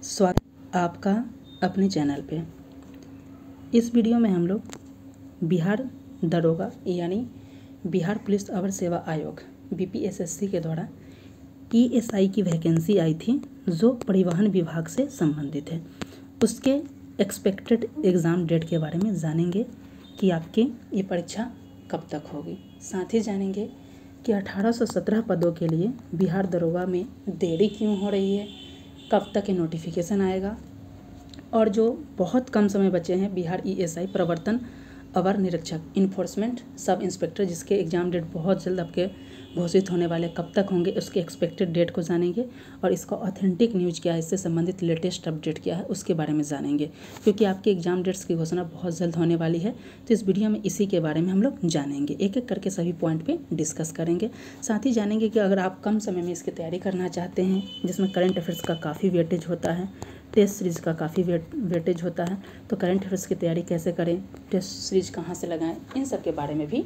स्वागत आपका अपने चैनल पे। इस वीडियो में हम लोग बिहार दरोगा यानी बिहार पुलिस अवर सेवा आयोग बीपीएसएससी के द्वारा ईएसआई की वैकेंसी आई थी जो परिवहन विभाग से संबंधित है, उसके एक्सपेक्टेड एग्ज़ाम डेट के बारे में जानेंगे कि आपकी ये परीक्षा कब तक होगी। साथ ही जानेंगे कि 1817 पदों के लिए बिहार दरोगा में देरी क्यों हो रही है, कब तक ये नोटिफिकेशन आएगा, और जो बहुत कम समय बचे हैं बिहार ईएसआई प्रवर्तन अवर निरीक्षक इन्फोर्समेंट सब इंस्पेक्टर जिसके एग्ज़ाम डेट बहुत जल्द आपके घोषित होने वाले कब तक होंगे उसके एक्सपेक्टेड डेट को जानेंगे, और इसका ऑथेंटिक न्यूज़ क्या है, इससे संबंधित लेटेस्ट अपडेट क्या है उसके बारे में जानेंगे, क्योंकि आपके एग्ज़ाम डेट्स की घोषणा बहुत जल्द होने वाली है। तो इस वीडियो में इसी के बारे में हम लोग जानेंगे, एक एक करके सभी पॉइंट पे डिस्कस करेंगे। साथ ही जानेंगे कि अगर आप कम समय में इसकी तैयारी करना चाहते हैं जिसमें करंट अफेयर्स का काफ़ी वेटेज होता है, टेस्ट सीरीज़ का काफ़ी वेटेज होता है, तो करंट अफेयर्स की तैयारी कैसे करें, टेस्ट सीरीज़ कहाँ से लगाएं, इन सब के बारे में भी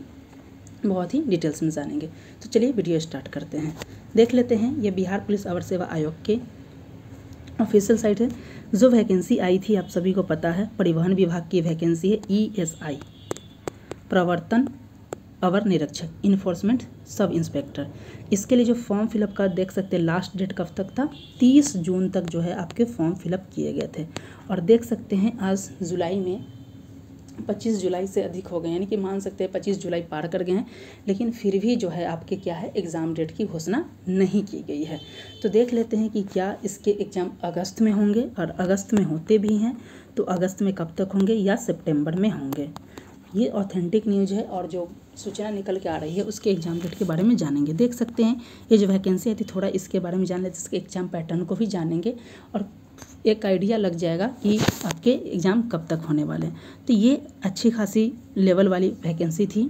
बहुत ही डिटेल्स में जानेंगे। तो चलिए वीडियो स्टार्ट करते हैं। देख लेते हैं, ये बिहार पुलिस अवर सेवा आयोग के ऑफिशियल साइट है। जो वैकेंसी आई थी आप सभी को पता है, परिवहन विभाग की वैकेंसी है ईएसआई प्रवर्तन अवर निरीक्षक इन्फोर्समेंट सब इंस्पेक्टर। इसके लिए जो फॉर्म फिलअप का देख सकते हैं, लास्ट डेट कब तक था, 30 जून तक जो है आपके फॉर्म फिलअप किए गए थे, और देख सकते हैं आज जुलाई में 25 जुलाई से अधिक हो गए, यानी कि मान सकते हैं 25 जुलाई पार कर गए हैं, लेकिन फिर भी जो है आपके क्या है एग्ज़ाम डेट की घोषणा नहीं की गई है। तो देख लेते हैं कि क्या इसके एग्ज़ाम अगस्त में होंगे, और अगस्त में होते भी हैं तो अगस्त में कब तक होंगे या सितंबर में होंगे। ये ऑथेंटिक न्यूज़ है, और जो सूचना निकल के आ रही है उसके एग्ज़ाम डेट के बारे में जानेंगे। देख सकते हैं ये जो वैकेंसी आई थी, थोड़ा इसके बारे में जान लेते हैं, इसके एग्ज़ाम पैटर्न को भी जानेंगे और एक आइडिया लग जाएगा कि आपके एग्ज़ाम कब तक होने वाले हैं। तो ये अच्छी खासी लेवल वाली वैकेंसी थी,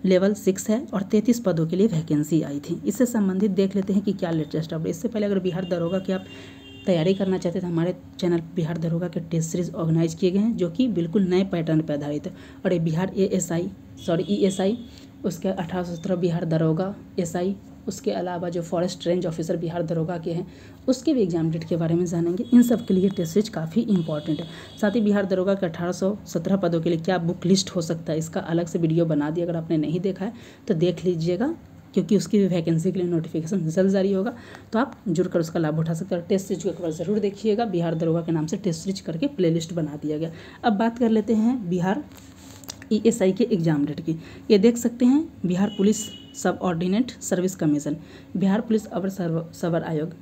लेवल 6 है, और 33 पदों के लिए वैकेंसी आई थी। इससे संबंधित देख लेते हैं कि क्या लेटेस्ट अपडेट। इससे पहले अगर बिहार दरोगा की आप तैयारी करना चाहते हैं तो हमारे चैनल बिहार दरोगा के टेस्ट सीरीज़ ऑर्गेनाइज किए गए हैं जो कि बिल्कुल नए पैटर्न पर आधारित है। और ये बिहार ईएसआई, उसके 1817 बिहार दरोगा एसआई, उसके अलावा जो फॉरेस्ट रेंज ऑफिसर बिहार दरोगा के हैं उसके भी एग्जाम डेट के बारे में जानेंगे। इन सब के लिए टेस्ट सीरीज काफ़ी इंपॉर्टेंट है। साथ ही बिहार दरोगा के 1817 पदों के लिए क्या बुक लिस्ट हो सकता है, इसका अलग से वीडियो बना दिया, अगर आपने नहीं देखा है तो देख लीजिएगा, क्योंकि उसकी भी वैकेंसी के लिए नोटिफिकेशन जल्द जारी होगा, तो आप जुड़कर उसका लाभ उठा सकते हैं। टेस्ट सीरीज को एक बार ज़रूर देखिएगा, बिहार दरोगा के नाम से टेस्ट सीरीज करके प्लेलिस्ट बना दिया गया। अब बात कर लेते हैं बिहार ईएसआई के एग्ज़ाम डेट की। ये देख सकते हैं Bihar police subordinate service commission, Bihar police अवर सवर आयोग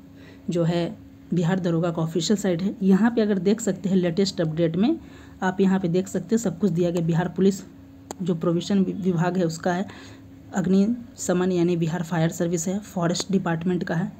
जो है बिहार दरोगा का ऑफिशियल साइट है। यहाँ पे अगर देख सकते हैं लेटेस्ट अपडेट में आप यहाँ पे देख सकते हैं सब कुछ दिया गया। बिहार पुलिस जो प्रोविशन विभाग है उसका है, अग्निशमन यानी बिहार फायर सर्विस है, फॉरेस्ट डिपार्टमेंट का है,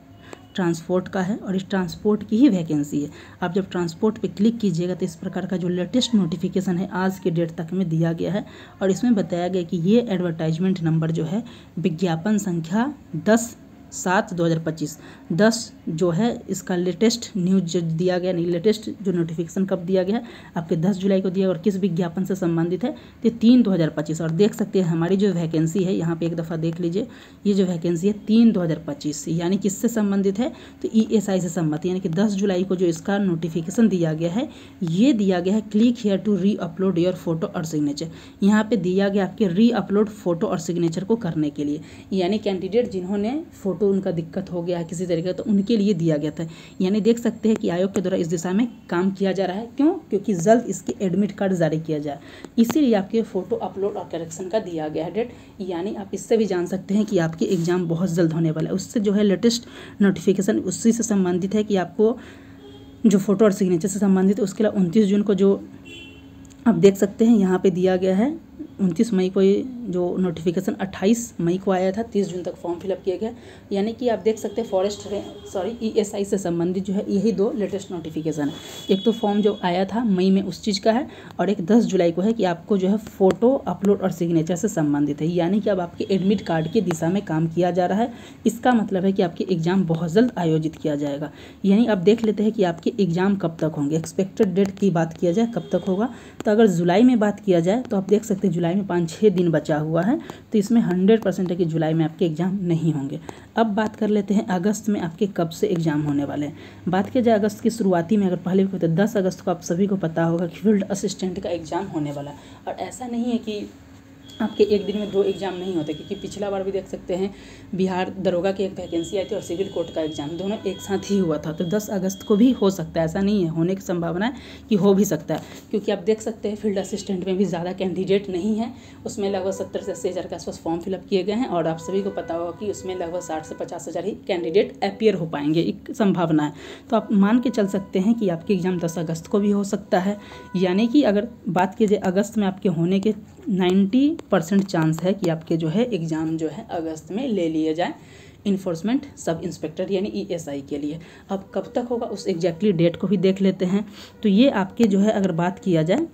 ट्रांसपोर्ट का है, और इस ट्रांसपोर्ट की ही वैकेंसी है। आप जब ट्रांसपोर्ट पे क्लिक कीजिएगा तो इस प्रकार का जो लेटेस्ट नोटिफिकेशन है आज के डेट तक में दिया गया है, और इसमें बताया गया कि ये एडवर्टाइजमेंट नंबर जो है विज्ञापन संख्या 10/7/2025 10 जो है इसका लेटेस्ट न्यूज जो दिया गया, नहीं लेटेस्ट जो नोटिफिकेशन कब दिया गया है आपके 10 जुलाई को दिया, और किस विज्ञापन से संबंधित है तो 3/2025। और देख सकते हैं हमारी जो वैकेंसी है यहाँ पे एक दफ़ा देख लीजिए, ये जो वैकेंसी है 3/2025 यानी किससे संबंधित है तो ईएसआई से संबंधित, यानी कि 10 जुलाई को जो इसका नोटिफिकेशन दिया गया है ये दिया गया है click here to reupload your photo और सिग्नेचर। यहाँ पे दिया गया आपके री अपलोड फोटो और सिग्नेचर को करने के लिए, यानी कैंडिडेट जिन्होंने फोटो उनका दिक्कत हो गया है किसी तरीके तो उनके लिए दिया गया था। यानी देख सकते हैं कि आयोग के द्वारा इस दिशा में काम किया जा रहा है। क्यों? क्योंकि जल्द इसके एडमिट कार्ड जारी किया जाए, इसीलिए आपके फ़ोटो अपलोड और करेक्शन का दिया गया है डेट। यानी आप इससे भी जान सकते हैं कि आपके एग्ज़ाम बहुत जल्द होने वाला है। उससे जो है लेटेस्ट नोटिफिकेशन उसी से संबंधित है कि आपको जो फ़ोटो और सिग्नेचर से संबंधित है। उसके अलावा 29 जून को जो आप देख सकते हैं यहाँ पे दिया गया है, 29 मई को ये जो नोटिफिकेशन 28 मई को आया था, 30 जून तक फॉर्म फिलअप किया गया। यानी कि आप देख सकते हैं ईएसआई से संबंधित जो है यही 2 लेटेस्ट नोटिफिकेशन है। एक तो फॉर्म जो आया था मई में उस चीज़ का है, और एक 10 जुलाई को है कि आपको जो है फ़ोटो अपलोड और सिग्नेचर से संबंधित है। यानी कि अब आपके एडमिट कार्ड की दिशा में काम किया जा रहा है। इसका मतलब है कि आपके एग्ज़ाम बहुत जल्द आयोजित किया जाएगा। यानी अब देख लेते हैं कि आपके एग्ज़ाम कब तक होंगे। एक्सपेक्टेड डेट की बात किया जाए कब तक होगा, तो अगर जुलाई में बात किया जाए तो आप देख सकते हैं जुलाई में 5-6 दिन बचा हुआ है, तो इसमें 100% है कि जुलाई में आपके एग्ज़ाम नहीं होंगे। अब बात कर लेते हैं अगस्त में आपके कब से एग्ज़ाम होने वाले हैं। बात किया जाए अगस्त की शुरुआती में, अगर पहले भी तो 10 अगस्त को आप सभी को पता होगा कि फील्ड असिस्टेंट का एग्ज़ाम होने वाला है। और ऐसा नहीं है कि आपके एक दिन में 2 एग्ज़ाम नहीं होते, क्योंकि पिछला बार भी देख सकते हैं बिहार दरोगा की एक वैकेंसी आई थी और सिविल कोर्ट का एग्ज़ाम, दोनों एक साथ ही हुआ था। तो 10 अगस्त को भी हो सकता है, ऐसा नहीं है, होने की संभावना है कि हो भी सकता है, क्योंकि आप देख सकते हैं फील्ड असिस्टेंट में भी ज़्यादा कैंडिडेट नहीं है। उसमें लगभग 70 से 80 हज़ार के आसपास फॉर्म फिलअप किए गए हैं और आप सभी को पता होगा कि उसमें लगभग 60 से 50 हज़ार ही कैंडिडेट अपीयर हो पाएंगे, एक संभावना है। तो आप मान के चल सकते हैं कि आपके एग्ज़ाम 10 अगस्त को भी हो सकता है, यानी कि अगर बात की जाए अगस्त में आपके होने के 90% चांस है कि आपके जो है एग्ज़ाम जो है अगस्त में ले लिए जाए इन्फोर्समेंट सब इंस्पेक्टर यानी ESI के लिए। अब कब तक होगा उस एग्जैक्टली डेट को भी देख लेते हैं। तो ये आपके जो है अगर बात किया जाए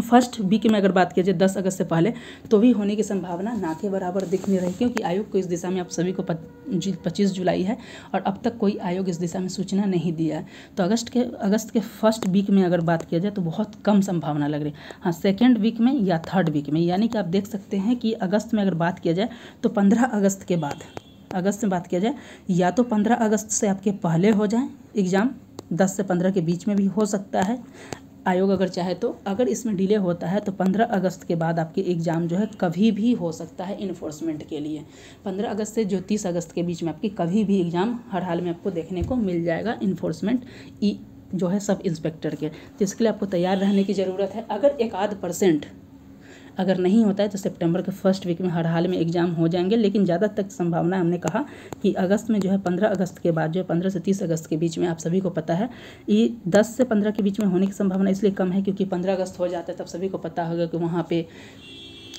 फर्स्ट वीक में, अगर बात किया जाए 10 अगस्त से पहले, तो भी होने की संभावना ना के बराबर दिख नहीं रही, क्योंकि आयोग को इस दिशा में आप सभी को 25 जुलाई है और अब तक कोई आयोग इस दिशा में सूचना नहीं दिया है। तो अगस्त के फर्स्ट वीक में अगर बात किया जाए तो बहुत कम संभावना लग रही है। हाँ, सेकेंड वीक में या थर्ड वीक में, यानी कि आप देख सकते हैं कि अगस्त में अगर बात किया जाए तो 15 अगस्त के बाद, अगस्त में बात किया जाए या तो 15 अगस्त से आपके पहले हो जाए एग्ज़ाम, 10 से 15 के बीच में भी हो सकता है आयोग अगर चाहे तो। अगर इसमें डिले होता है तो 15 अगस्त के बाद आपके एग्ज़ाम जो है कभी भी हो सकता है इन्फोर्समेंट के लिए। 15 अगस्त से जो 30 अगस्त के बीच में आपकी कभी भी एग्ज़ाम हर हाल में आपको देखने को मिल जाएगा इन्फोर्समेंट जो है सब इंस्पेक्टर के। तो इसके लिए आपको तैयार रहने की ज़रूरत है। अगर 1-8% अगर नहीं होता है तो सितंबर के फर्स्ट वीक में हर हाल में एग्ज़ाम हो जाएंगे, लेकिन ज़्यादा तक संभावना हमने कहा कि अगस्त में जो है 15 अगस्त के बाद जो है 15 से 30 अगस्त के बीच में, आप सभी को पता है ये 10 से 15 के बीच में होने की संभावना इसलिए कम है क्योंकि 15 अगस्त हो जाता है तब सभी को पता होगा कि वहाँ पे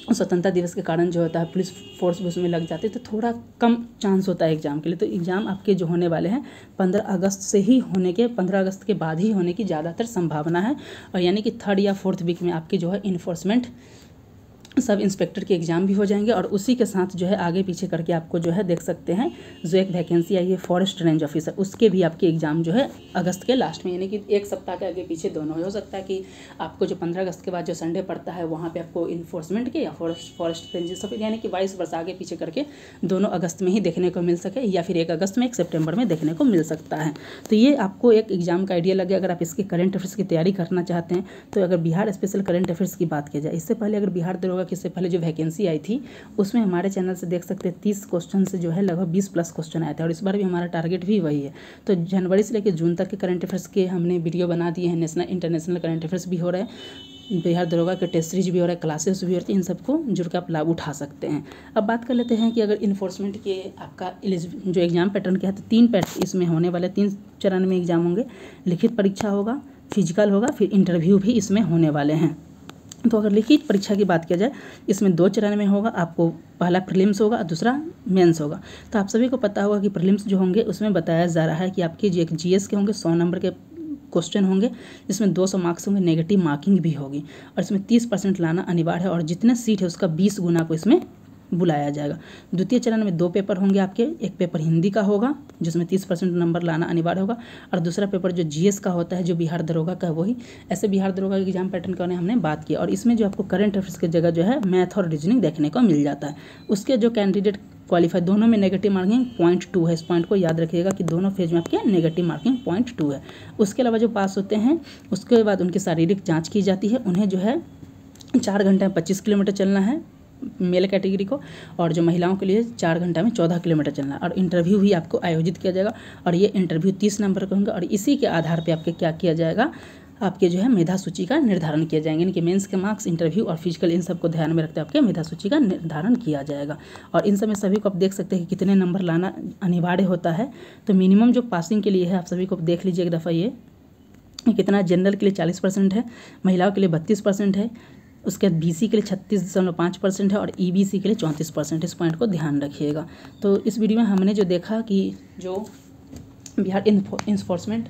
स्वतंत्रता दिवस के कारण जो होता है पुलिस फोर्स भी उसमें लग जाती है, तो थोड़ा कम चांस होता है एग्ज़ाम के लिए। तो एग्ज़ाम आपके जो होने वाले हैं 15 अगस्त से ही होने के, 15 अगस्त के बाद ही होने की ज़्यादातर संभावना है। और यानी कि थर्ड या फोर्थ वीक में आपकी जो है इन्फोर्समेंट सब इंस्पेक्टर के एग्ज़ाम भी हो जाएंगे। और उसी के साथ जो है आगे पीछे करके आपको जो है देख सकते हैं जो एक वैकेंसी आई है फॉरेस्ट रेंज ऑफिसर, उसके भी आपके एग्ज़ाम जो है अगस्त के लास्ट में, यानी कि एक सप्ताह के आगे पीछे दोनों हो सकता है कि आपको जो 15 अगस्त के बाद जो संडे पड़ता है वहाँ पे आपको इन्फोर्समेंट के या फॉरेस्ट रेंज सब, यानी कि 22 वर्ष आगे पीछे करके दोनों अगस्त में ही देखने को मिल सके, या फिर 1 अगस्त में 1 सितंबर में देखने को मिल सकता है। तो ये आपको एक एग्ज़ाम का आइडिया लगे। अगर आप इसके करंट अफेयर्स की तैयारी करना चाहते हैं तो अगर बिहार स्पेशल करंट अफेयर्स की बात की जाए, इससे पहले अगर बिहार दरोगा की इससे पहले जो वैकेंसी आई थी उसमें हमारे चैनल से देख सकते हैं 30 क्वेश्चन से जो है लगभग 20+ क्वेश्चन आए थे, और इस बार भी हमारा टारगेट भी वही है। तो जनवरी से लेकर जून तक के करंट अफेयर्स के हमने वीडियो बना दिए हैं, नेशनल इंटरनेशनल करंट अफेयर्स भी हो रहे हैं, बिहार दरोगा के टेस्ट सीरीज भी हो रहा है, क्लासेस भी हो रही है, इन सबको जुड़ के आप लाभ उठा सकते हैं। अब बात कर लेते हैं कि अगर इन्फोर्समेंट के आपका जो एग्ज़ाम पैटर्न क्या है, तो 3 पैटर्न इसमें होने वाले, 3 चरण में एग्ज़ाम होंगे। लिखित परीक्षा होगा, फिजिकल होगा, फिर इंटरव्यू भी इसमें होने वाले हैं। तो अगर लिखित परीक्षा की बात किया जाए इसमें 2 चरण में होगा। आपको पहला प्रीलिम्स होगा और दूसरा मेंस होगा। तो आप सभी को पता होगा कि प्रीलिम्स जो होंगे उसमें बताया जा रहा है कि आपके जो एक GS के होंगे 100 नंबर के क्वेश्चन होंगे, जिसमें 200 मार्क्स होंगे, नेगेटिव मार्किंग भी होगी, और इसमें 30% लाना अनिवार्य है, और जितने सीट है उसका 20 गुना को इसमें बुलाया जाएगा। द्वितीय चरण में 2 पेपर होंगे आपके, एक पेपर हिंदी का होगा जिसमें 30% नंबर लाना अनिवार्य होगा, और दूसरा पेपर जो GS का होता है जो बिहार दरोगा का, वही ऐसे बिहार दरोगा के एग्जाम पैटर्न का हमने बात किया। और इसमें जो आपको करंट अफेयर्स की जगह जो है मैथ और रीजनिंग देखने को मिल जाता है। उसके जो कैंडिडेट क्वालिफाई, दोनों में नेगेटिव मार्किंग 0.2 है। इस पॉइंट को याद रखिएगा कि दोनों फेज में आपके नेगेटिव मार्किंग 0.2 है। उसके अलावा जो पास होते हैं उसके बाद उनकी शारीरिक जाँच की जाती है, उन्हें जो है 4 घंटे में 25 किलोमीटर चलना है मेल कैटेगरी को, और जो महिलाओं के लिए 4 घंटा में 14 किलोमीटर चलना है। और इंटरव्यू भी आपको आयोजित किया जाएगा, और ये इंटरव्यू 30 नंबर के होंगे, और इसी के आधार पे आपके क्या किया जाएगा, आपके जो है मेधा सूची का निर्धारण किया जाएंगे, यानी कि मेंस के मार्क्स, इंटरव्यू और फिजिकल, इन सबको ध्यान में रखते हुए आपके मेधा सूची का निर्धारण किया जाएगा। और इन सब में सभी को आप देख सकते हैं कि कितने नंबर लाना अनिवार्य होता है। तो मिनिमम जो पासिंग के लिए है आप सभी को देख लीजिए एक दफ़ा, ये कितना जनरल के लिए 40% है, महिलाओं के लिए 32% है, उसके बाद BC के लिए 36.5% है, और EBC के लिए 34%। इस पॉइंट को ध्यान रखिएगा। तो इस वीडियो में हमने जो देखा कि जो बिहार इन्फोर्समेंट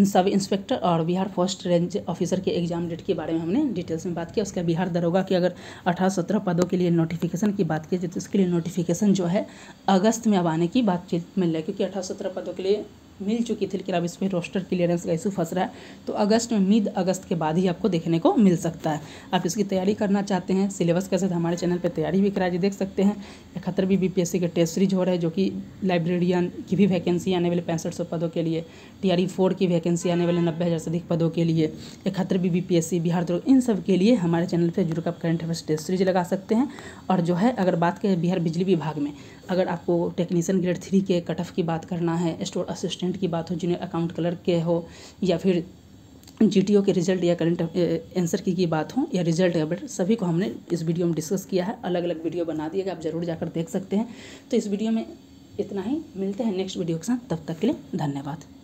सब इंस्पेक्टर और बिहार फर्स्ट रेंज ऑफिसर के एग्जाम डेट के बारे में हमने डिटेल्स में बात किया। उसके बिहार दरोगा के अगर 18-17 पदों के लिए नोटिफिकेशन की बात की जाए तो इसके लिए नोटिफिकेशन जो है अगस्त में अब आने की बातचीत मिल रही है, क्योंकि 18-17 पदों के लिए मिल चुकी थी, लेकिन अब इस पर रोस्टर क्लियरेंस का इशू फंस रहा है, तो अगस्त में, मिड अगस्त के बाद ही आपको देखने को मिल सकता है। आप इसकी तैयारी करना चाहते हैं, सिलेबस के साथ हमारे चैनल पे तैयारी भी कराई देख सकते हैं। 71वीं BPSC के टेस्ट सीरीज हो रहे हैं, जो कि लाइब्रेरियन की भी वैकेंसी आने वाले 6500 पदों के लिए, TRE 4 की वैकेंसी आने वाले 90,000 से अधिक पदों के लिए, 71वीं BPSC, बिहार दरोगा, इन सब के लिए हमारे चैनल पर जुड़कर आप करंट अफेयर्स टेस्ट सीरीज लगा सकते हैं। और जो है, अगर बात करें बिहार बिजली विभाग में, अगर आपको टेक्नीशियन ग्रेड 3 के कट ऑफ की बात करना है, स्टोर असिस्टेंट की बात हो, जूनियर अकाउंट क्लर्क के हो, या फिर GTO के रिजल्ट या करंट आंसर की बात हो, या रिजल्ट अपडेट, सभी को हमने इस वीडियो में डिस्कस किया है। अलग अलग वीडियो बना दिएगा, आप ज़रूर जाकर देख सकते हैं। तो इस वीडियो में इतना ही, मिलते हैं नेक्स्ट वीडियो के साथ, तब तक के लिए धन्यवाद।